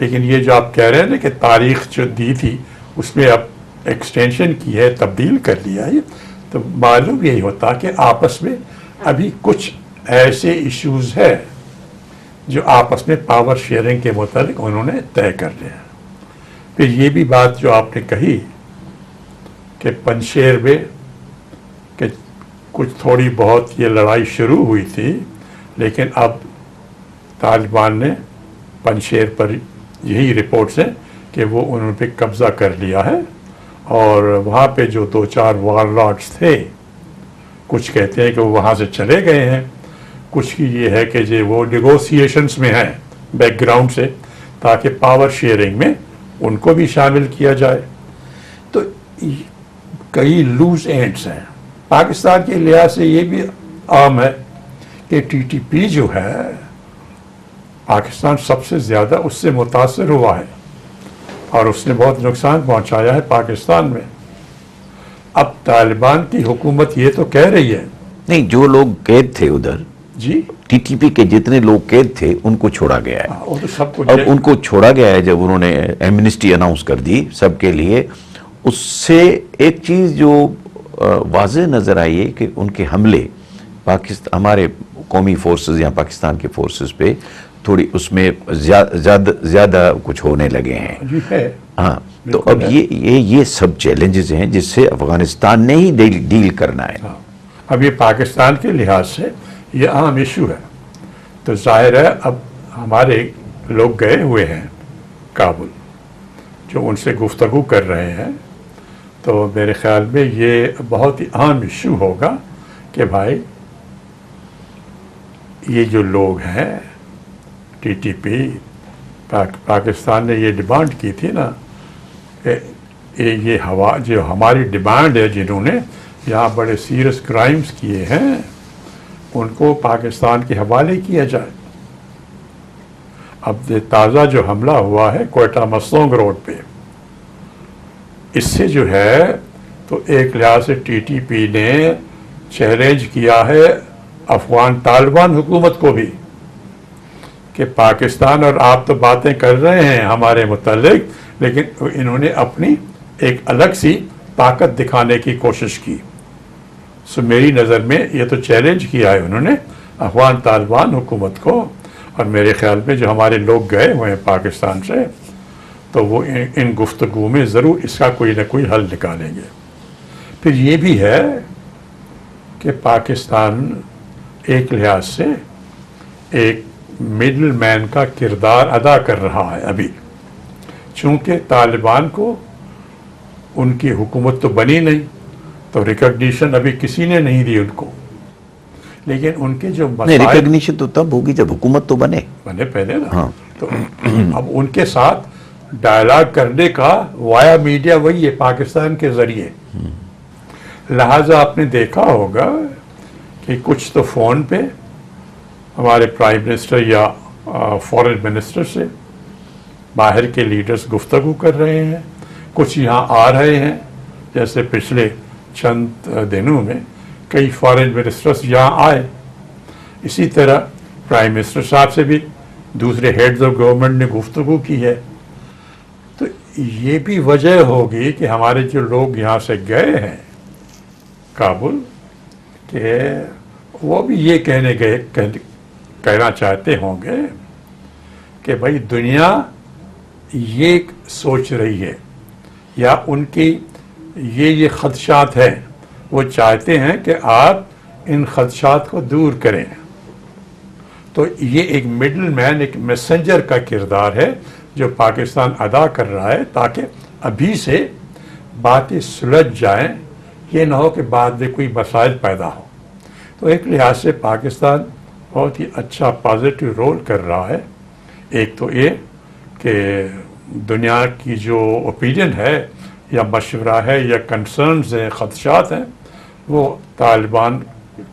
لیکن یہ جو آپ کہہ رہے ہیں نا کہ تاریخ جو دی تھی اس میں اب ایکسٹینشن کی ہے، تبدیل کر لیا ہے، تو معلوم یہی ہوتا کہ آپس میں ابھی کچھ ایسے ایشوز ہے جو آپس میں پاور شیئرنگ کے متعلق انہوں نے طے کر لیا۔ پھر یہ بھی بات جو آپ نے کہی کہ پنشیر میں کہ کچھ تھوڑی بہت یہ لڑائی شروع ہوئی تھی، لیکن اب طالبان نے پنشیر پر یہی رپورٹس ہیں کہ وہ انہوں نے قبضہ کر لیا ہے، اور وہاں پہ جو 2-4 وار لارڈس تھے، کچھ کہتے ہیں کہ وہ وہاں سے چلے گئے ہیں، کچھ کی یہ ہے کہ جو وہ نیگوسیشنز میں ہیں بیک گراؤنڈ سے، تاکہ پاور شیئرنگ میں ان کو بھی شامل کیا جائے۔ تو کئی لوز اینڈس ہیں۔ پاکستان کے لحاظ سے یہ بھی عام ہے کہ ٹی ٹی پی جو ہے، پاکستان سب سے زیادہ اس سے متاثر ہوا ہے اور اس نے بہت نقصان پہنچایا ہے پاکستان میں۔ اب طالبان کی حکومت یہ تو کہہ رہی ہے، نہیں، جو لوگ قید تھے ادھر جی ٹی ٹی پی کے جتنے لوگ قید تھے ان کو چھوڑا گیا ہے۔ وہ تو سب کچھ اب ان کو چھوڑا گیا ہے جب انہوں نے ایمنسٹی اناؤنس کر دی سب کے لیے۔ اس سے ایک چیز جو واضح نظر آئی ہے کہ ان کے حملے ہمارے قومی فورسز یا پاکستان کے فورسز پہ تھوڑی اس میں زیادہ کچھ ہونے لگے ہیں۔ جی ہے۔ ہاں، تو اب یہ سب چیلنجز ہیں جس سے افغانستان نے ہی ڈیل کرنا ہے۔ اب یہ پاکستان کے لحاظ سے یہ عام ایشو ہے، تو ظاہر ہے اب ہمارے لوگ گئے ہوئے ہیں کابل، جو ان سے گفتگو کر رہے ہیں، تو میرے خیال میں یہ بہت ہی اہم ایشو ہوگا کہ بھائی یہ جو لوگ ہیں ٹی ٹی پی، پاکستان نے یہ ڈیمانڈ کی تھی نا کہ یہ جو ہماری ڈیمانڈ ہے، جنہوں نے یہاں بڑے سیریس کرائمز کیے ہیں ان کو پاکستان کے حوالے کیا جائے۔ اب تازہ جو حملہ ہوا ہے کوئٹہ مسونگ روڈ پہ، اس سے جو ہے تو ایک لحاظ سے ٹی ٹی پی نے چیلنج کیا ہے افغان طالبان حکومت کو بھی کہ پاکستان اور آپ تو باتیں کر رہے ہیں ہمارے متعلق، لیکن انہوں نے اپنی ایک الگ سی طاقت دکھانے کی کوشش کی۔ سو میری نظر میں یہ تو چیلنج کیا ہے انہوں نے افغان طالبان حکومت کو، اور میرے خیال میں جو ہمارے لوگ گئے ہوئے ہیں پاکستان سے، تو وہ ان گفتگو میں ضرور اس کا کوئی نہ کوئی حل نکالیں گے۔ پھر یہ بھی ہے کہ پاکستان ایک لحاظ سے ایک مڈل مین کا کردار ادا کر رہا ہے ابھی، چونکہ طالبان کو ان کی حکومت تو بنی نہیں، تو ریکگنیشن ابھی کسی نے نہیں دی ان کو، لیکن ان کے جو مسائل ریکگنیشن تو تب ہوگی جب حکومت تو بنے پہلے نا، تو اب ان کے ساتھ ڈائلاگ کرنے کا وایا میڈیا وہی ہے پاکستان کے ذریعے، لہٰذا آپ نے دیکھا ہوگا کہ کچھ تو فون پہ ہمارے پرائم منسٹر یا فورن منسٹر سے باہر کے لیڈرز گفتگو کر رہے ہیں، کچھ یہاں آ رہے ہیں، جیسے پچھلے چند دنوں میں کئی فارن منسٹرز یہاں آئے، اسی طرح پرائم منسٹر صاحب سے بھی دوسرے ہیڈز آف گورنمنٹ نے گفتگو کی ہے۔ تو یہ بھی وجہ ہوگی کہ ہمارے جو لوگ یہاں سے گئے ہیں کابل، کہ وہ بھی یہ کہنا چاہتے ہوں گے کہ بھائی دنیا یہ سوچ رہی ہے یا ان کی یہ خدشات ہیں، وہ چاہتے ہیں کہ آپ ان خدشات کو دور کریں۔ تو یہ ایک مڈل مین، ایک میسنجر کا کردار ہے جو پاکستان ادا کر رہا ہے، تاکہ ابھی سے باتیں سلجھ جائیں، یہ نہ ہو کہ بعد میں کوئی مسائل پیدا ہو۔ تو ایک لحاظ سے پاکستان بہت ہی اچھا پازیٹیو رول کر رہا ہے۔ ایک تو یہ کہ دنیا کی جو اوپینین ہے یا مشورہ ہے یا کنسرنز ہیں، خدشات ہیں، وہ طالبان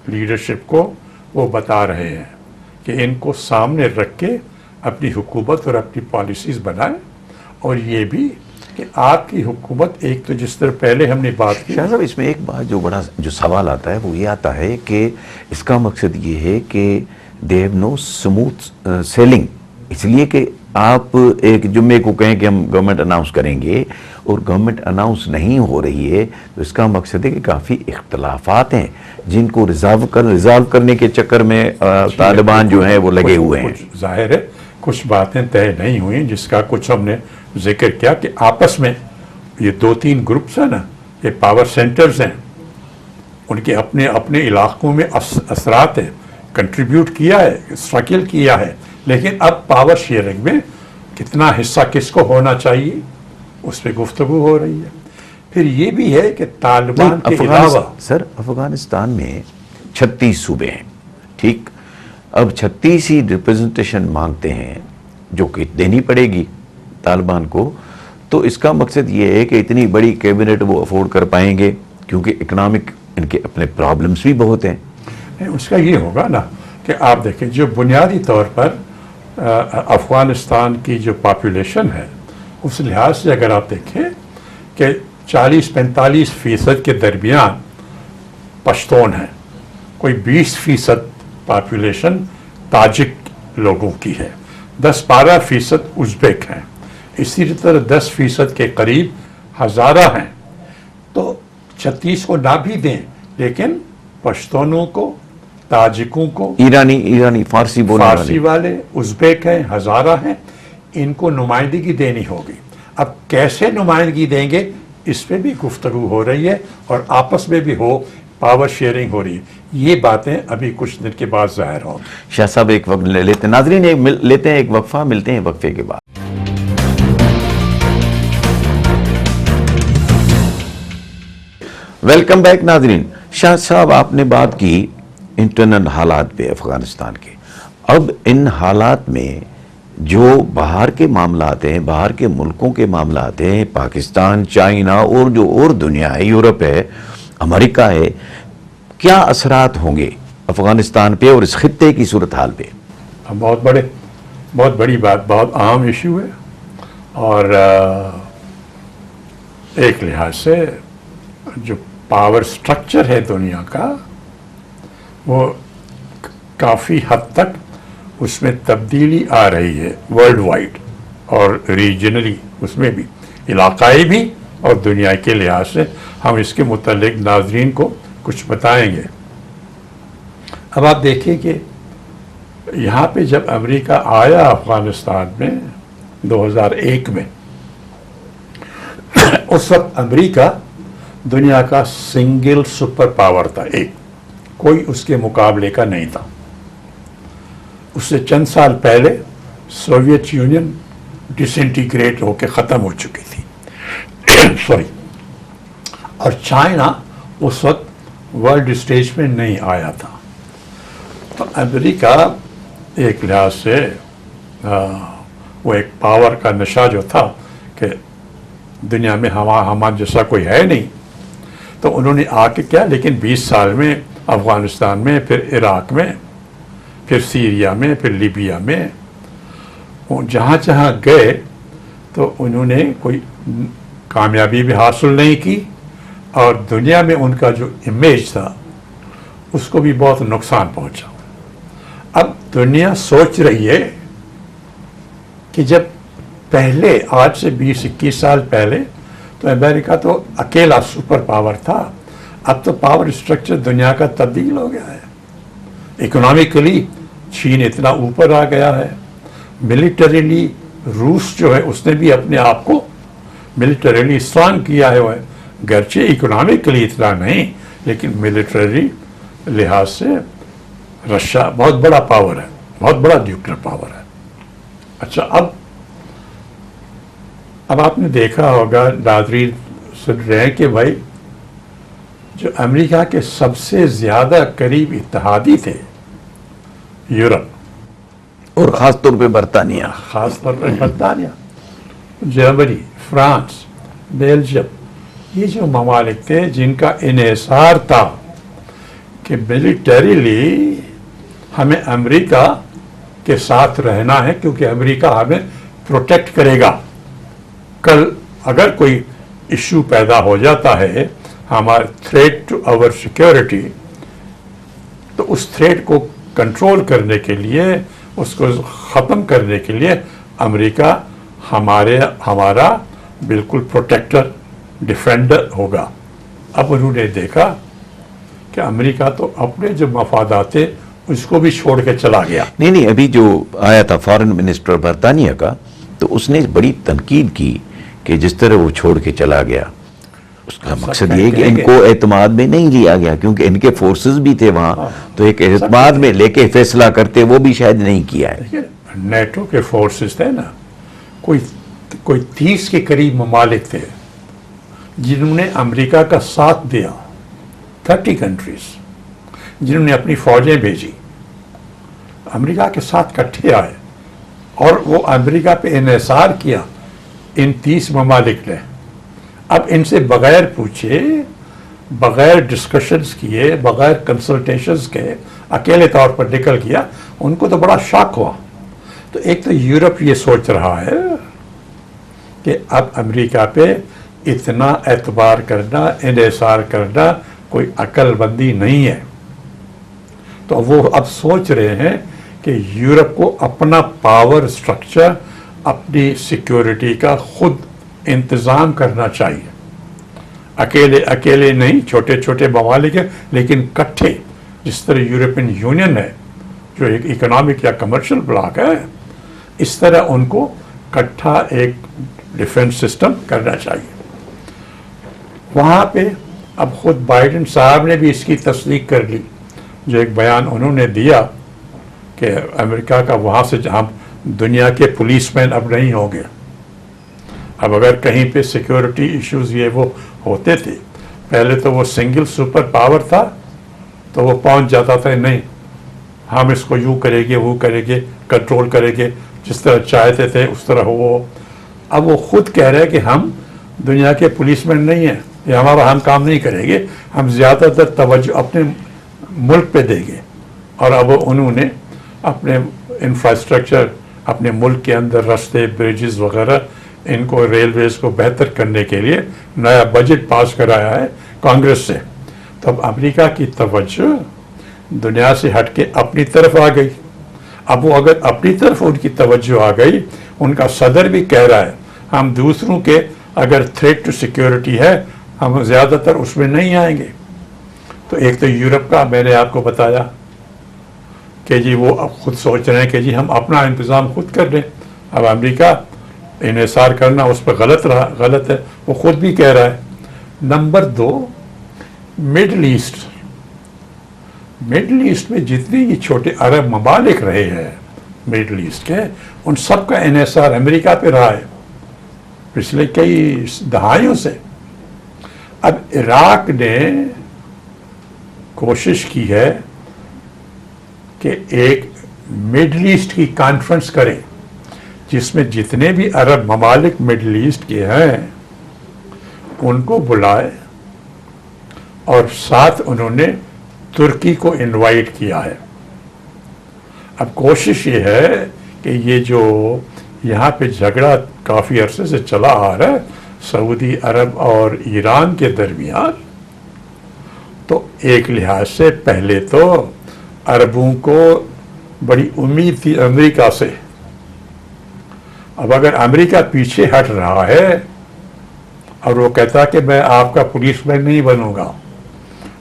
لیڈرشپ کو وہ بتا رہے ہیں کہ ان کو سامنے رکھ کے اپنی حکومت اور اپنی پالیسیز بنائیں، اور یہ بھی کہ آپ کی حکومت ایک تو جس طرح پہلے ہم نے بات کی۔ شاہ صاحب، اس میں ایک بات جو سوال آتا ہے وہ یہ آتا ہے کہ اس کا مقصد یہ ہے کہ they have no smooth sailing اس لیے کہ آپ ایک جمعے کو کہیں کہ ہم گورنمنٹ اناؤنس کریں گے اور گورنمنٹ اناؤنس نہیں ہو رہی ہے تو اس کا مقصد ہے کہ کافی اختلافات ہیں جن کو ریزالو کرنے کے چکر میں طالبان جو ہیں وہ لگے ہوئے ہیں. کچھ ظاہر ہے کچھ باتیں طے نہیں ہوئی جس کا کچھ ہم نے ذکر کیا کہ آپس میں یہ 2-3 گروپس ہیں نا، یہ پاور سینٹرز ہیں، ان کے اپنے اپنے علاقوں میں اثرات ہیں، کنٹریبیوٹ کیا ہے، اسٹرگل کیا ہے، لیکن اب پاور شیئرنگ میں کتنا حصہ کس کو ہونا چاہیے اس پہ گفتگو ہو رہی ہے. پھر یہ بھی ہے کہ طالبان کے علاوہ سر افغانستان میں 36 صوبے ہیں، ٹھیک. اب 36 ہی ریپرزنٹیشن مانگتے ہیں جو کہ دینی پڑے گی طالبان کو. تو اس کا مقصد یہ ہے کہ اتنی بڑی کیبنٹ وہ افورڈ کر پائیں گے کیونکہ اکنامک ان کے اپنے پرابلمس بھی بہت ہیں. اس کا یہ ہوگا نا کہ آپ دیکھیں جو بنیادی طور پر افغانستان کی جو پاپولیشن ہے اس لحاظ سے اگر آپ دیکھیں کہ 40-45% کے درمیان پشتون ہیں، کوئی 20% پاپولیشن تاجک لوگوں کی ہے، 10-12% ازبیک ہیں، اسی طرح 10% کے قریب ہزارہ ہیں. تو 36 کو نہ بھی دیں لیکن پشتونوں کو، تاجکوں کو، ایرانی فارسی بولنے فارسی والے، ازبیک ہیں، ہزارہ ہیں، ان کو نمائندگی دینی ہوگی. اب کیسے نمائندگی دیں گے اس پہ بھی گفتگو ہو رہی ہے اور آپس میں بھی پاور شیئرنگ ہو رہی ہے. یہ باتیں ابھی کچھ دن کے بعد ظاہر ہوں. شاہ صاحب ایک وقت لیتے ہیں، ناظرین لیتے ہیں ایک وقفہ، ملتے ہیں وقفے کے بعد. ویلکم بیک ناظرین. شاہ صاحب آپ نے بات کی انٹرنل حالات پہ افغانستان کے. اب ان حالات میں جو باہر کے معاملات ہیں، باہر کے ملکوں کے معاملات ہیں، پاکستان، چائنا اور جو اور دنیا ہے، یورپ ہے، امریکہ ہے، کیا اثرات ہوں گے افغانستان پہ اور اس خطے کی صورتحال پہ؟ بہت بڑی بات، بہت عام ایشو ہے اور ایک لحاظ سے جو پاور سٹرکچر ہے دنیا کا وہ کافی حد تک اس میں تبدیلی آ رہی ہے ورلڈ وائڈ اور ریجنلی، اس میں بھی علاقائی بھی اور دنیا کے لحاظ سے. ہم اس کے متعلق ناظرین کو کچھ بتائیں گے. اب آپ دیکھیں کہ یہاں پہ جب امریکہ آیا افغانستان میں 2001 میں، اس وقت امریکہ دنیا کا سنگل سپر پاور تھا، ایک، کوئی اس کے مقابلے کا نہیں تھا. اس سے چند سال پہلے سوویت یونین ڈس انٹیگریٹ ہو کے ختم ہو چکی تھی اور چائنا اس وقت ورلڈ اسٹیج میں نہیں آیا تھا. تو امریکہ ایک لحاظ سے وہ ایک پاور کا نشہ جو تھا کہ دنیا میں ہمارا جیسا کوئی ہے نہیں، تو انہوں نے آ کے کیا، لیکن 20 سال میں افغانستان میں، پھر عراق میں، پھر سیریا میں، پھر لیبیا میں، جہاں جہاں گئے تو انہوں نے کوئی کامیابی بھی حاصل نہیں کی اور دنیا میں ان کا جو امیج تھا اس کو بھی بہت نقصان پہنچا. اب دنیا سوچ رہی ہے کہ جب پہلے آج سے 20-21 سال پہلے تو امریکہ تو اکیلا سپر پاور تھا، اب تو پاور اسٹرکچر دنیا کا تبدیل ہو گیا ہے. اکنامکلی چین اتنا اوپر آ گیا ہے، ملیٹریلی روس جو ہے اس نے بھی اپنے آپ کو ملیٹریلی اسٹرانگ کیا ہے، گرچہ اکنامکلی اتنا نہیں لیکن ملیٹری لحاظ سے رشیا بہت بڑا پاور ہے، بہت بڑا نیوکلیر پاور ہے. اچھا، اب آپ نے دیکھا ہوگا، ناظرین سن رہے ہیں کہ بھائی جو امریکہ کے سب سے زیادہ قریب اتحادی تھے یورپ اور خاص طور پہ برطانیہ، جرمنی، فرانس، بیلجیم، یہ جو ممالک تھے جن کا انحصار تھا کہ ملیٹریلی ہمیں امریکہ کے ساتھ رہنا ہے کیونکہ امریکہ ہمیں پروٹیکٹ کرے گا. کل اگر کوئی ایشو پیدا ہو جاتا ہے، ہمارا تھریٹ ٹو آور سیکیورٹی، تو اس تھریٹ کو کنٹرول کرنے کے لیے اس کو ختم کرنے کے لیے امریکہ ہمارا بالکل پروٹیکٹر ڈیفینڈر ہوگا. اب انہوں نے دیکھا کہ امریکہ تو اپنے جو مفادات تھے اس کو بھی چھوڑ کے چلا گیا. نہیں ابھی جو آیا تھا فارن منسٹر برطانیہ کا تو اس نے بڑی تنقید کی کہ جس طرح وہ چھوڑ کے چلا گیا. اس کا مقصد یہ کہ ان کو اعتماد میں نہیں لیا گیا کیونکہ ان کے فورسز بھی تھے وہاں, تو ایک اعتماد میں لے کے فیصلہ کرتے وہ بھی شاید نہیں کیا ہے. نیٹو کے فورسز تھے نا, کوئی 30 کے قریب ممالک تھے جنہوں نے امریکہ کا ساتھ دیا. 30 کنٹریز جنہوں نے اپنی فوجیں بھیجی, امریکہ کے ساتھ کٹھے آئے اور وہ امریکہ پہ انحصار کیا ان 30 ممالک نے. اب ان سے بغیر پوچھے, بغیر ڈسکشنز کیے, بغیر کنسلٹیشنز کے اکیلے طور پر نکل گیا. ان کو تو بڑا شاک ہوا. تو ایک تو یورپ یہ سوچ رہا ہے کہ اب امریکہ پہ اتنا اعتبار کرنا, انحصار کرنا کوئی عقل بندی نہیں ہے. تو وہ اب سوچ رہے ہیں کہ یورپ کو اپنا پاور سٹرکچر, اپنی سیکیورٹی کا خود انتظام کرنا چاہیے. اکیلے نہیں, چھوٹے چھوٹے ممالک ہیں لیکن کٹھے, جس طرح یورپین یونین ہے جو ایک اکنامک یا کمرشل بلاک ہے, اس طرح ان کو کٹھا ایک ڈیفنس سسٹم کرنا چاہیے. وہاں پہ اب خود بائیڈن صاحب نے بھی اس کی تصدیق کر لی. جو ایک بیان انہوں نے دیا کہ امریکہ کا وہاں سے ہم دنیا کے پولیس مین اب نہیں ہوں گے. اب اگر کہیں پہ سیکیورٹی ایشوز یہ وہ ہوتے تھے, پہلے تو وہ سنگل سپر پاور تھا تو وہ پہنچ جاتا تھا, نہیں ہم اس کو یوں کریں گے, وہ کریں گے, کنٹرول کریں گے, جس طرح چاہتے تھے اس طرح وہ. اب وہ خود کہہ رہے ہیں کہ ہم دنیا کے پولیس مین نہیں ہیں, یہ ہمارا ہم کام نہیں کریں گے, ہم زیادہ تر توجہ اپنے ملک پہ دیں گے. اور اب انہوں نے اپنے انفراسٹرکچر, اپنے ملک کے اندر راستے, بریجز وغیرہ, ان کو ریلویز کو بہتر کرنے کے لیے نیا بجٹ پاس کرایا ہے کانگریس سے. تو اب امریکہ کی توجہ دنیا سے ہٹ کے اپنی طرف آ گئی. اب وہ اگر اپنی طرف ان کی توجہ آ گئی, ان کا صدر بھی کہہ رہا ہے ہم دوسروں کے اگر تھریٹ ٹو سیکیورٹی ہے ہم زیادہ تر اس میں نہیں آئیں گے. تو ایک تو یورپ کا میں نے آپ کو بتایا کہ جی وہ اب خود سوچ رہے ہیں کہ جی ہم اپنا انتظام خود کر لیں. اب امریکہ انحصار کرنا اس پہ غلط ہے, وہ خود بھی کہہ رہا ہے. نمبر 2, مڈل ایسٹ میں جتنے یہ چھوٹے عرب ممالک رہے ہیں مڈل ایسٹ کے, ان سب کا انحصار امریکہ پہ رہا ہے پچھلے کئی دہائیوں سے. اب عراق نے کوشش کی ہے کہ ایک مڈل ایسٹ کی کانفرنس کرے جس میں جتنے بھی عرب ممالک مڈل ایسٹ کے ہیں ان کو بلائے, اور ساتھ انہوں نے ترکی کو انوائٹ کیا ہے. اب کوشش یہ ہے کہ یہ جو یہاں پہ جھگڑا کافی عرصے سے چلا آ رہا ہے سعودی عرب اور ایران کے درمیان, تو ایک لحاظ سے پہلے تو عربوں کو بڑی امید تھی امریکہ سے. اب اگر امریکہ پیچھے ہٹ رہا ہے اور وہ کہتا کہ میں آپ کا پولیس مین نہیں بنوں گا,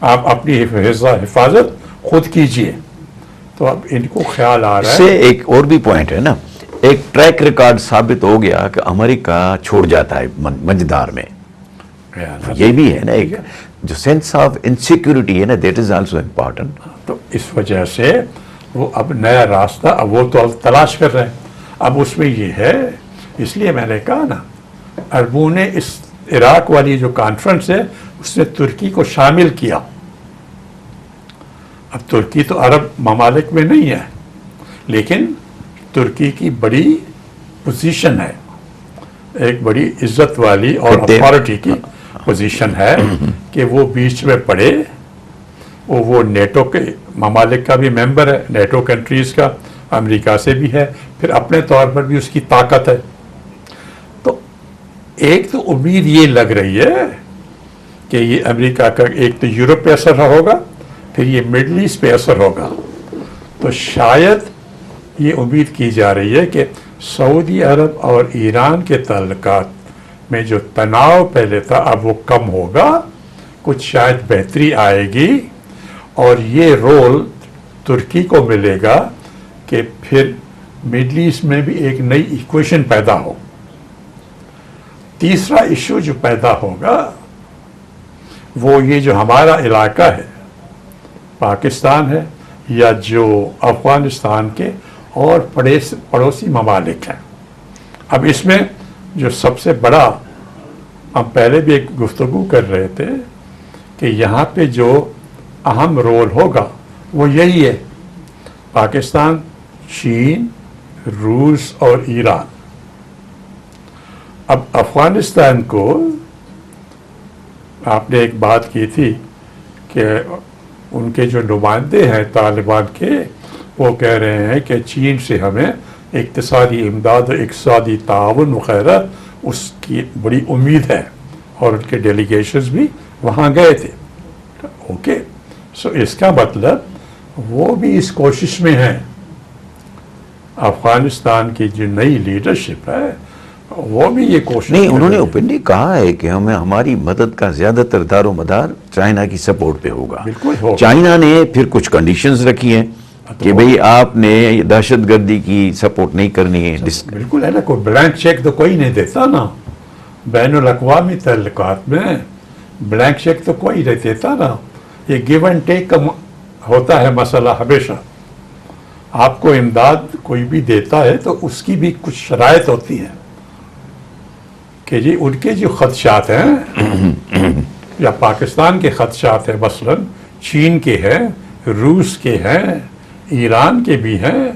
آپ اپنی حفاظت خود کیجئے, تو اب ان کو خیال آ رہا ہے. اس سے ایک اور بھی پوائنٹ ہے نا, ایک ٹریک ریکارڈ ثابت ہو گیا کہ امریکہ چھوڑ جاتا ہے مجدار میں. یہ بھی ہے نا ایک جو سینس آف انسیکیورٹی ہے نا, دیٹ از آلسو امپورٹنٹ. تو اس وجہ سے وہ اب نیا راستہ اب وہ تو اب تلاش کر رہے ہیں. اب اس میں یہ ہے, اس لیے میں نے کہا نا عربوں نے اس عراق والی جو کانفرنس ہے اس نے ترکی کو شامل کیا. اب ترکی تو عرب ممالک میں نہیں ہے لیکن ترکی کی بڑی پوزیشن ہے, ایک بڑی عزت والی اور اتھارٹی کی پوزیشن ہے کہ وہ بیچ میں پڑے. وہ نیٹو کے ممالک کا بھی ممبر ہے, نیٹو کنٹریز کا, امریکہ سے بھی ہے, پھر اپنے طور پر بھی اس کی طاقت ہے. تو ایک تو امید یہ لگ رہی ہے کہ یہ امریکہ کا ایک تو یورپ پہ اثر ہوگا, پھر یہ مڈل ایسٹ پہ اثر ہوگا. تو شاید یہ امید کی جا رہی ہے کہ سعودی عرب اور ایران کے تعلقات میں جو تناؤ پہلے تھا اب وہ کم ہوگا، کچھ شاید بہتری آئے گی، اور یہ رول ترکی کو ملے گا کہ پھر مڈل ایسٹ میں بھی ایک نئی ایکویشن پیدا ہو۔ تیسرا ایشو جو پیدا ہوگا وہ یہ جو ہمارا علاقہ ہے، پاکستان ہے یا جو افغانستان کے اور پڑوسی ممالک ہیں۔ اب اس میں جو سب سے بڑا، ہم پہلے بھی ایک گفتگو کر رہے تھے کہ یہاں پہ جو اہم رول ہوگا وہ یہی ہے، پاکستان، چین، روس اور ایران۔ اب افغانستان کو آپ نے ایک بات کی تھی کہ ان کے جو نمائندے ہیں طالبان کے، وہ کہہ رہے ہیں کہ چین سے ہمیں اقتصادی امداد اور اقتصادی تعاون وغیرہ اس کی بڑی امید ہے، اور ان کے ڈیلیگیشنز بھی وہاں گئے تھے۔ اوکے، سو اس کا مطلب وہ بھی اس کوشش میں ہیں، افغانستان کی جو نئی لیڈرشپ ہے وہ بھی یہ کوشش نہیں، انہوں نے کر رہی ہے۔ اوپنلی کہا ہے کہ ہماری مدد کا زیادہ تر دار و مدار چائنا کی سپورٹ پہ ہوگا۔ بالکل ہوگا۔ چائنا نے پھر کچھ کنڈیشنز رکھی ہیں کہ بھئی آپ نے دہشت گردی کی سپورٹ نہیں کرنی ہے۔ بالکل ہے نا، کوئی بلینک چیک تو کوئی نہیں دیتا نا، بین الاقوامی تعلقات میں بلینک چیک تو کوئی نہیں دیتا نا، یہ گیو اینڈ ٹیک کا ہوتا ہے مسئلہ ہمیشہ۔ آپ کو امداد کوئی بھی دیتا ہے تو اس کی بھی کچھ شرائط ہوتی ہیں کہ جی ان کے جو خدشات ہیں یا پاکستان کے خدشات ہیں، مثلا چین کے ہیں، روس کے ہیں، ایران کے بھی ہیں،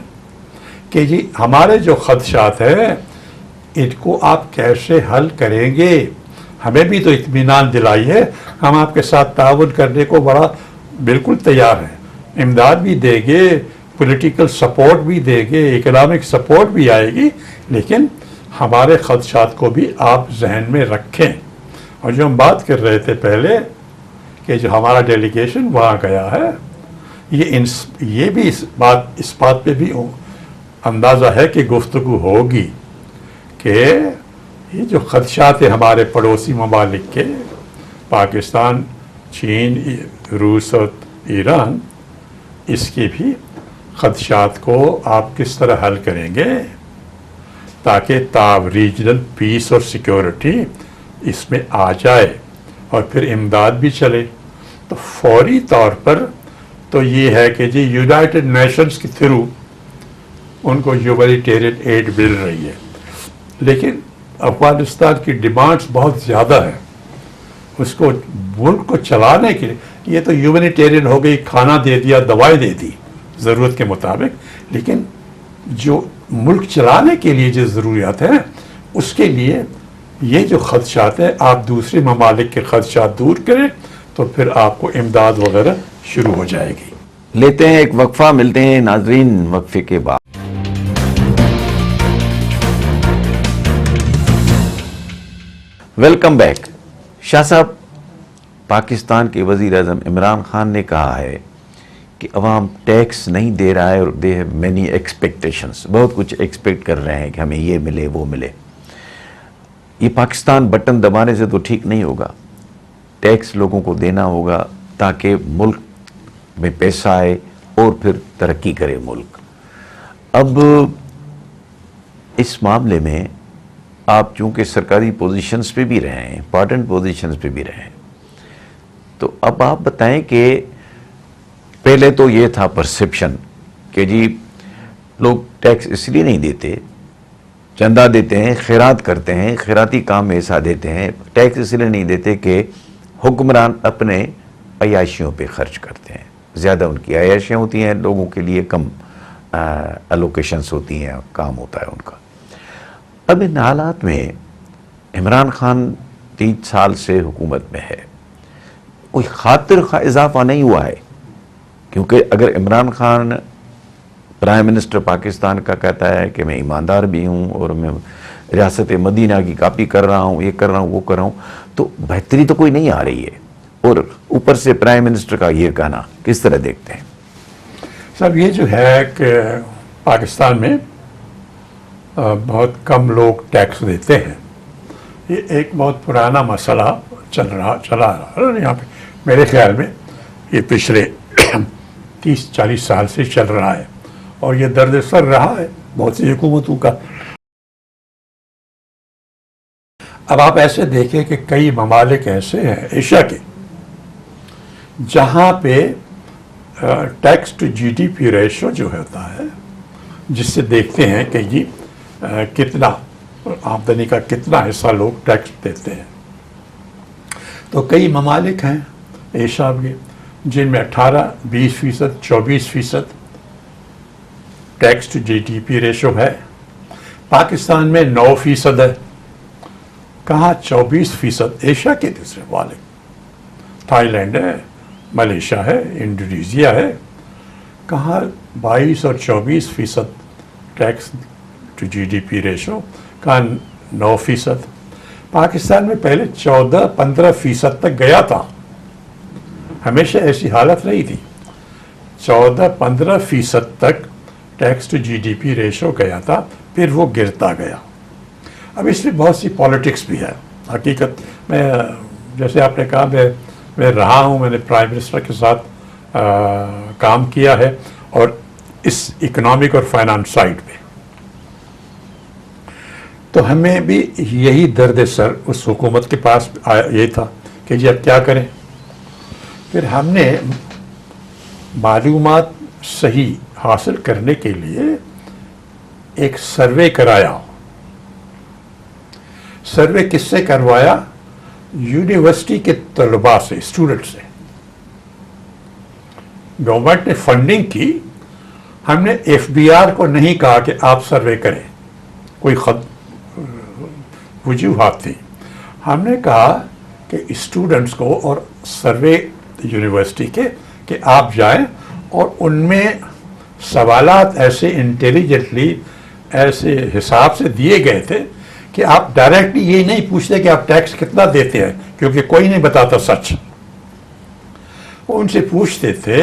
کہ جی ہمارے جو خدشات ہیں ان کو آپ کیسے حل کریں گے، ہمیں بھی تو اطمینان دلائیے، ہم آپ کے ساتھ تعاون کرنے کو بڑا بالکل تیار ہیں، امداد بھی دیں گے، پولیٹیکل سپورٹ بھی دیں گے، اکنامک سپورٹ بھی آئے گی، لیکن ہمارے خدشات کو بھی آپ ذہن میں رکھیں۔ اور جو ہم بات کر رہے تھے پہلے کہ جو ہمارا ڈیلیگیشن وہاں گیا ہے، یہ بھی اس بات پہ بھی اندازہ ہے کہ گفتگو ہوگی کہ یہ جو خدشات ہیں ہمارے پڑوسی ممالک کے، پاکستان، چین، روس اور ایران، اس کے بھی خدشات کو آپ کس طرح حل کریں گے تاکہ ریجنل پیس اور سیکیورٹی اس میں آ جائے اور پھر امداد بھی چلے۔ تو فوری طور پر تو یہ ہے کہ جی یونائٹڈ نیشنز کے تھرو ان کو ہیومینیٹیرین ایڈ مل رہی ہے، لیکن افغانستان کی ڈیمانڈز بہت زیادہ ہیں، اس کو ملک کو چلانے کے لیے یہ تو ہیومینیٹیرین ہو گئی، کھانا دے دیا، دوائی دے دی ضرورت کے مطابق، لیکن جو ملک چلانے کے لیے جو ضروریات ہیں اس کے لیے یہ جو خدشات ہیں آپ دوسرے ممالک کے خدشات دور کریں تو پھر آپ کو امداد وغیرہ شروع ہو جائے گی۔ لیتے ہیں ایک وقفہ، ملتے ہیں ناظرین وقفے کے بعد۔ Welcome back. شاہ صاحب، پاکستان کے وزیر اعظم عمران خان نے کہا ہے کہ عوام ٹیکس نہیں دے رہا ہے اور دے ہیو مینی ایکسپیکٹیشنز، بہت کچھ ایکسپیکٹ کر رہے ہیں کہ ہمیں یہ ملے وہ ملے۔ یہ پاکستان بٹن دبانے سے تو ٹھیک نہیں ہوگا، ٹیکس لوگوں کو دینا ہوگا تاکہ ملک میں پیسہ آئے اور پھر ترقی کرے ملک۔ اب اس معاملے میں آپ چونکہ سرکاری پوزیشنز پہ بھی رہے ہیں، امپارٹنٹ پوزیشنز پہ بھی رہے ہیں، تو اب آپ بتائیں کہ پہلے تو یہ تھا پرسیپشن کہ جی لوگ ٹیکس اس لیے نہیں دیتے، چندہ دیتے ہیں، خیرات کرتے ہیں، خیراتی کام میں حصہ دیتے ہیں، ٹیکس اس لیے نہیں دیتے کہ حکمران اپنے عیاشیوں پہ خرچ کرتے ہیں، زیادہ ان کی عیاشیاں ہوتی ہیں، لوگوں کے لیے کم الوکیشنز ہوتی ہیں، کام ہوتا ہے ان کا۔ اب ان حالات میں عمران خان 3 سال سے حکومت میں ہے، کوئی خاطر خواہ اضافہ نہیں ہوا ہے، کیونکہ اگر عمران خان پرائم منسٹر پاکستان کا کہتا ہے کہ میں ایماندار بھی ہوں اور میں ریاست مدینہ کی کاپی کر رہا ہوں، یہ کر رہا ہوں، وہ کر رہا ہوں، تو بہتری تو کوئی نہیں آ رہی ہے، اور اوپر سے پرائم منسٹر کا یہ کہنا کس طرح دیکھتے ہیں؟ صاحب یہ جو ہے کہ پاکستان میں بہت کم لوگ ٹیکس دیتے ہیں. یہ ایک بہت پرانا مسئلہ چلا آ رہا ہے یہاں پہ. میرے خیال میں یہ پچھلے 30-40 سال سے چل رہا ہے اور یہ درد سر رہا ہے بہت سی حکومتوں کا. اب آپ ایسے دیکھیں کہ کئی ممالک ایسے ہیں ایشیا کے جہاں پہ tax to G D P ratio جو ہوتا ہے, جس سے دیکھتے ہیں کہ جی کتنا آمدنی کا کتنا حصہ لوگ ٹیکس دیتے ہیں. تو کئی ممالک ہیں ایشیا میں جن میں 18-20%, 24% tax to G D P ratio ہے. پاکستان میں 9% ہے. کہاں 24%؟ ایشیا کے دوسرے ممالک, تھائی لینڈ ہے, ملیشیا ہے, انڈونیشیا ہے, کہاں 22 اور 24% tax to G D P ratio, کہاں 9%. پاکستان میں پہلے 14-15% تک گیا تھا, ہمیشہ ایسی حالت رہی تھی. 14-15% تک tax to G D P ratio گیا تھا, پھر وہ گرتا گیا. اب اس میں بہت سی پالیٹکس بھی ہے. حقیقت میں جیسے آپ نے کہا میں رہا ہوں, میں نے پرائم منسٹر کے ساتھ کام کیا ہے اور اس اکنامک اور فائنانس سائڈ پہ, تو ہمیں بھی یہی درد سر اس حکومت کے پاس یہ تھا کہ جی اب کیا کریں. پھر ہم نے معلومات صحیح حاصل کرنے کے لیے ایک سروے کرایا. سروے کس سے کروایا؟ یونیورسٹی کے طلباء سے, اسٹوڈنٹ سے. گورنمنٹ نے فنڈنگ کی, ہم نے ایف بی آر کو نہیں کہا کہ آپ سروے کریں, کوئی وجوہات تھی. ہم نے کہا کہ اسٹوڈنٹس کو اور سروے یونیورسٹی کے کہ آپ جائیں اور ان میں سوالات ایسے انٹیلیجنٹلی ایسے حساب سے دیے گئے تھے کہ آپ ڈائریکٹلی یہ نہیں پوچھتے کہ آپ ٹیکس کتنا دیتے ہیں, کیونکہ کوئی نہیں بتاتا سچ. وہ ان سے پوچھتے تھے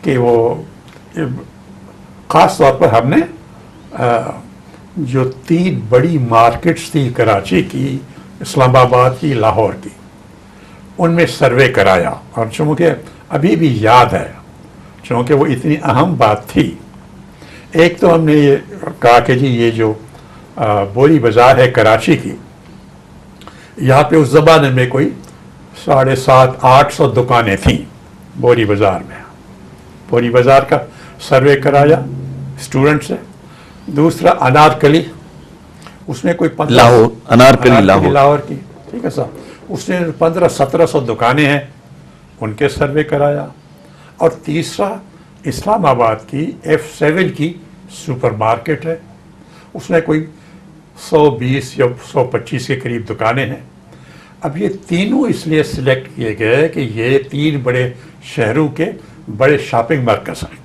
کہ وہ خاص طور پر ہم نے جو 3 بڑی مارکیٹس تھی, کراچی کی, اسلام آباد کی, لاہور کی, ان میں سروے کرایا. اور چونکہ ابھی بھی یاد ہے, چونکہ وہ اتنی اہم بات تھی. ایک تو ہم نے یہ کہا کہ جی یہ جو بوری بازار ہے کراچی کی, یہاں پہ اس زمانے میں کوئی 750-800 دکانیں تھیں بوری بازار میں. بوری بازار کا سروے کرایا اسٹوڈنٹ سے. دوسرا انارکلی, اس میں کوئی انارکلی لاہور کی, ٹھیک ہے صاحب, اس میں 1500-1700 دکانیں ہیں, ان کے سروے کرایا. اور تیسرا اسلام آباد کی F7 کی سپر مارکیٹ ہے, اس میں کوئی 120 یا 125 کے قریب دکانیں ہیں. اب یہ تینوں اس لیے سلیکٹ کیے گئے کہ یہ 3 بڑے شہروں کے بڑے شاپنگ مرکز ہیں.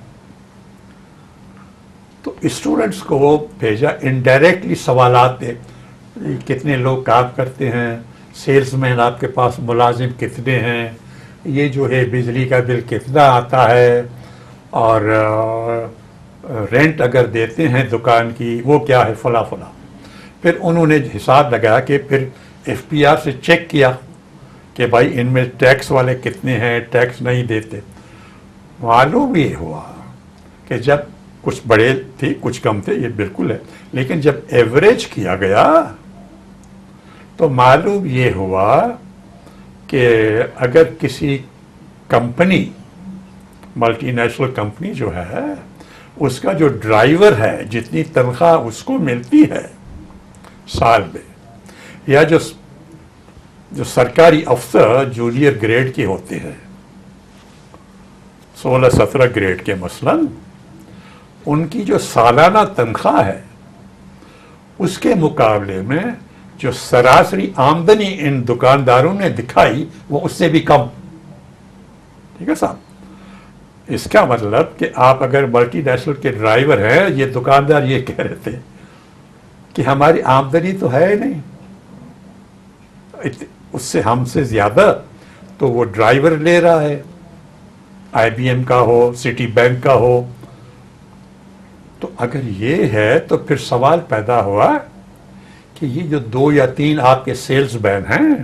تو اسٹوڈنٹس کو وہ بھیجا, انڈائریکٹلی سوالات دے, کتنے لوگ کام کرتے ہیں, سیلز مین آپ کے پاس ملازم کتنے ہیں, یہ جو ہے بجلی کا بل کتنا آتا ہے, اور رینٹ اگر دیتے ہیں دکان کی وہ کیا ہے, فلاں فلاں. پھر انہوں نے حساب لگایا کہ پھر ایف پی آر سے چیک کیا کہ بھائی ان میں ٹیکس والے کتنے ہیں, ٹیکس نہیں دیتے. معلوم یہ ہوا کہ جب کچھ بڑے تھے کچھ کم تھے, یہ بالکل ہے, لیکن جب ایوریج کیا گیا تو معلوم یہ ہوا کہ اگر کسی کمپنی, ملٹی نیشنل کمپنی جو ہے, اس کا جو ڈرائیور ہے جتنی تنخواہ اس کو ملتی ہے سال میں, یا جو سرکاری افسر جونیئر گریڈ کے ہوتے ہیں 16-17 گریڈ کے مثلاً, ان کی جو سالانہ تنخواہ ہے اس کے مقابلے میں جو سراسری آمدنی ان دکانداروں نے دکھائی وہ اس سے بھی کم. ٹھیک ہے صاحب, اس کا مطلب کہ آپ اگر ملٹی نیشنل کے ڈرائیور ہیں, یہ دکاندار یہ کہہ رہے تھے کہ ہماری آمدنی تو ہے نہیں, اس سے ہم سے زیادہ تو وہ ڈرائیور لے رہا ہے, آئی بی ایم کا ہو, سٹی بینک کا ہو, تو اگر یہ ہے تو پھر سوال پیدا ہوا کہ یہ جو 2 یا 3 آپ کے سیلز مین ہیں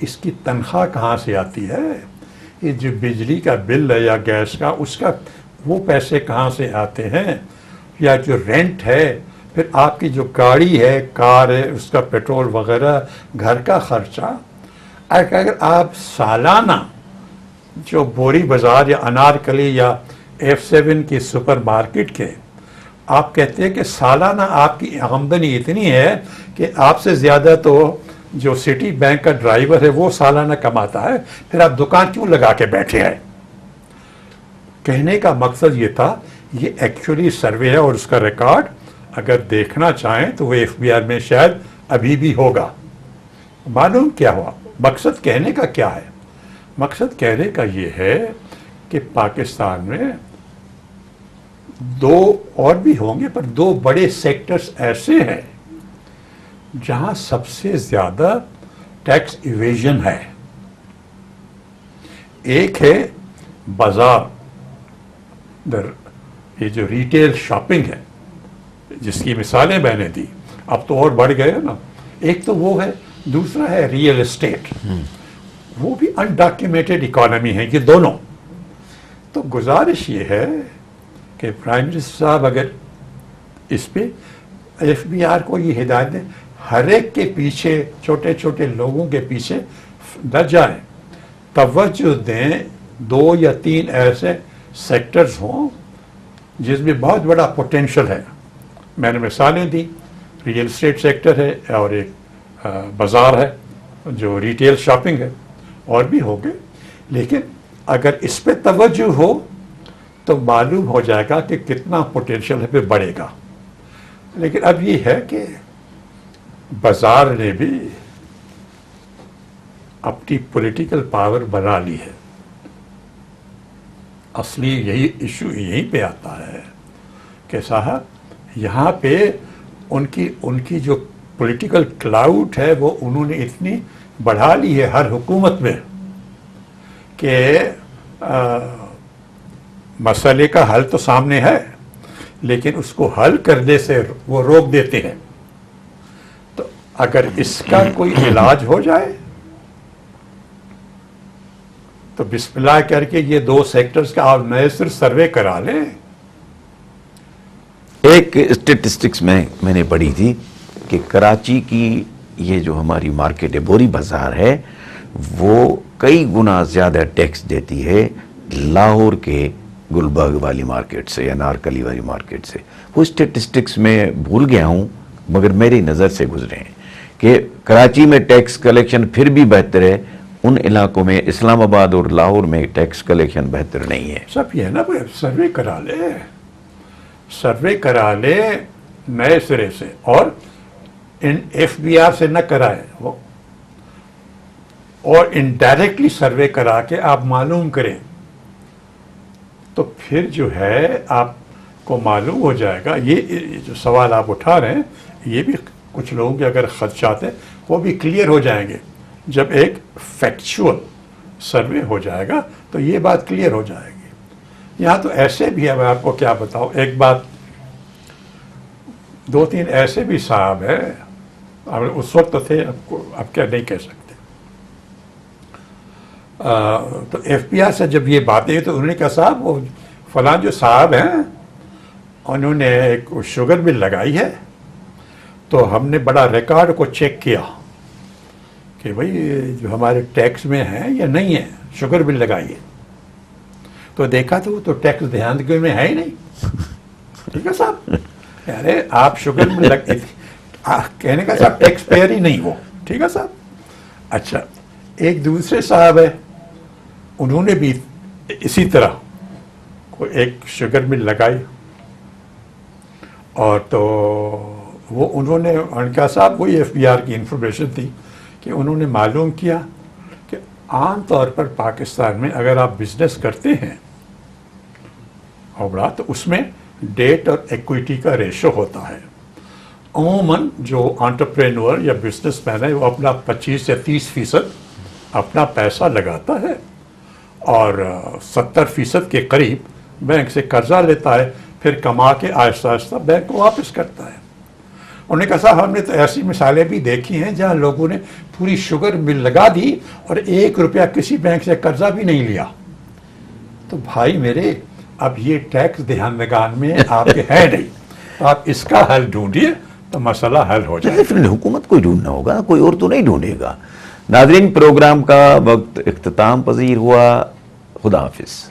اس کی تنخواہ کہاں سے آتی ہے؟ یہ جو بجلی کا بل ہے یا گیس کا اس کا وہ پیسے کہاں سے آتے ہیں؟ یا جو رینٹ ہے، پھر آپ کی جو گاڑی ہے، کار ہے، اس کا پیٹرول وغیرہ، گھر کا خرچہ، اگر آپ سالانہ جو بوری بازار یا انارکلی یا F7 کی سپر مارکیٹ کے آپ کہتے ہیں کہ سالانہ آپ کی آمدنی اتنی ہے کہ آپ سے زیادہ تو جو سٹی بینک کا ڈرائیور ہے وہ سالانہ کماتا ہے، پھر آپ دکان کیوں لگا کے بیٹھے ہیں؟ کہنے کا مقصد یہ تھا، یہ ایکچولی سروے ہے اور اس کا ریکارڈ اگر دیکھنا چاہیں تو وہ FBI میں شاید ابھی بھی ہوگا۔ معلوم کیا ہوا؟ مقصد کہنے کا کیا ہے؟ مقصد کہنے کا یہ ہے کہ پاکستان میں 2 اور بھی ہوں گے، پر 2 بڑے سیکٹرز ایسے ہیں جہاں سب سے زیادہ ٹیکس ایویژن ہے۔ ایک ہے بازار، یہ جو ریٹیل شاپنگ ہے جس کی مثالیں میں نے دی، اب تو اور بڑھ گئے نا، ایک تو وہ ہے، دوسرا ہے ریئل اسٹیٹ، وہ بھی انڈاکیومنٹڈ اکانومی ہے یہ دونوں۔ تو گزارش یہ ہے کہ پرائم منسٹر صاحب اگر اس پہ FBI کو یہ ہدایت دیں، ہر ایک کے پیچھے، چھوٹے چھوٹے لوگوں کے پیچھے نہ جائیں، توجہ دیں 2 یا 3 ایسے سیکٹرز ہوں جس میں بہت بڑا پوٹینشل ہے۔ میں نے مثالیں دی، ریئل اسٹیٹ سیکٹر ہے اور ایک بازار ہے جو ریٹیل شاپنگ ہے، اور بھی ہوگے، لیکن اگر اس پہ توجہ ہو تو معلوم ہو جائے گا کہ کتنا پوٹینشل ہے، پہ بڑھے گا۔ لیکن اب یہ ہے کہ بازار نے بھی اپنی پولیٹیکل پاور بنا لی ہے۔ اصلی یہی ایشو یہیں پہ آتا ہے کہ صاحب یہاں پہ ان کی جو پولیٹیکل کلاؤڈ ہے وہ انہوں نے اتنی بڑھا لی ہے ہر حکومت میں کہ مسئلے کا حل تو سامنے ہے لیکن اس کو حل کرنے سے وہ روک دیتے ہیں۔ تو اگر اس کا کوئی علاج ہو جائے تو بسم اللہ کر کے یہ 2 سیکٹرز کا آپ نئے سر سروے کرا لیں۔ ایک اسٹیٹسٹکس میں نے پڑھی تھی کہ کراچی کی یہ جو ہماری مارکیٹ ہے، بوری بازار ہے، وہ کئی گنا زیادہ ٹیکس دیتی ہے لاہور کے گلبرگ والی مارکیٹ سے یا نارکلی والی مارکیٹ سے۔ وہ اسٹیٹسٹکس میں بھول گیا ہوں مگر میری نظر سے گزرے ہیں کہ کراچی میں ٹیکس کلیکشن پھر بھی بہتر ہے، ان علاقوں میں اسلام آباد اور لاہور میں ٹیکس کلیکشن بہتر نہیں ہے۔ سب یہ ہے نا، سروے کرا لے نئے سرے سے، اور FBI سے نہ کرائے وہ، اور انڈائریکٹلی سروے کرا کے آپ معلوم کریں تو پھر جو ہے آپ کو معلوم ہو جائے گا۔ یہ جو سوال آپ اٹھا رہے ہیں یہ بھی کچھ لوگوں کے اگر خدشات ہیں وہ بھی کلیئر ہو جائیں گے جب ایک فیکچول سروے ہو جائے گا، تو یہ بات کلیئر ہو جائے گی۔ یہاں تو ایسے بھی ہے، میں آپ کو کیا بتاؤں، ایک بات، 2-3 ایسے بھی صاحب ہیں، اس وقت تو تھے، اب کیا نہیں کہہ سکتے، تو FBI سے جب یہ باتیں تو انہوں نے کہا صاحب وہ فلاں جو صاحب ہیں انہوں نے ایک شوگر بل لگائی ہے، تو ہم نے بڑا ریکارڈ کو چیک کیا کہ بھئی جو ہمارے ٹیکس میں ہیں یا نہیں ہے، شوگر بل لگائی ہے، تو دیکھا تو وہ تو ٹیکس دہندگی میں ہے ہی نہیں۔ ٹھیک ہے صاحب، ارے آپ شوگر بل کہنے کا صاحب ٹیکس پیئر ہی نہیں وہ، ٹھیک ہے صاحب۔ اچھا، ایک دوسرے صاحب ہے، انہوں نے بھی اسی طرح کوئی ایک شوگر مل لگائی، اور تو وہ انہوں نے کہا صاحب وہی FBI کی انفارمیشن تھی کہ انہوں نے معلوم کیا کہ عام طور پر پاکستان میں اگر آپ بزنس کرتے ہیں اور بڑا، تو اس میں ڈیٹ اور ایکویٹی کا ریشو ہوتا ہے۔ عموماً جو انٹرپرینور یا بزنس مین ہے وہ اپنا 25 یا 30% اپنا پیسہ لگاتا ہے اور 70% کے قریب بینک سے قرضہ لیتا ہے، پھر کما کے آہستہ آہستہ بینک کو واپس کرتا ہے. انہوں نے کہا صاحب ہم نے تو ایسی مثالیں بھی دیکھی ہیں جہاں لوگوں نے پوری شوگر مل لگا دی اور 1 روپیہ کسی بینک سے قرضہ بھی نہیں لیا. تو بھائی میرے اب یہ ٹیکس دہندگان میں آپ کے ہے نہیں, آپ اس کا حل ڈھونڈیے تو مسئلہ حل ہو جائے. پھر حکومت کو ہی ڈھونڈنا ہوگا, کوئی اور تو نہیں ڈھونڈے گا. ناظرین, پروگرام کا وقت اختتام پذیر ہوا. خدا حافظ.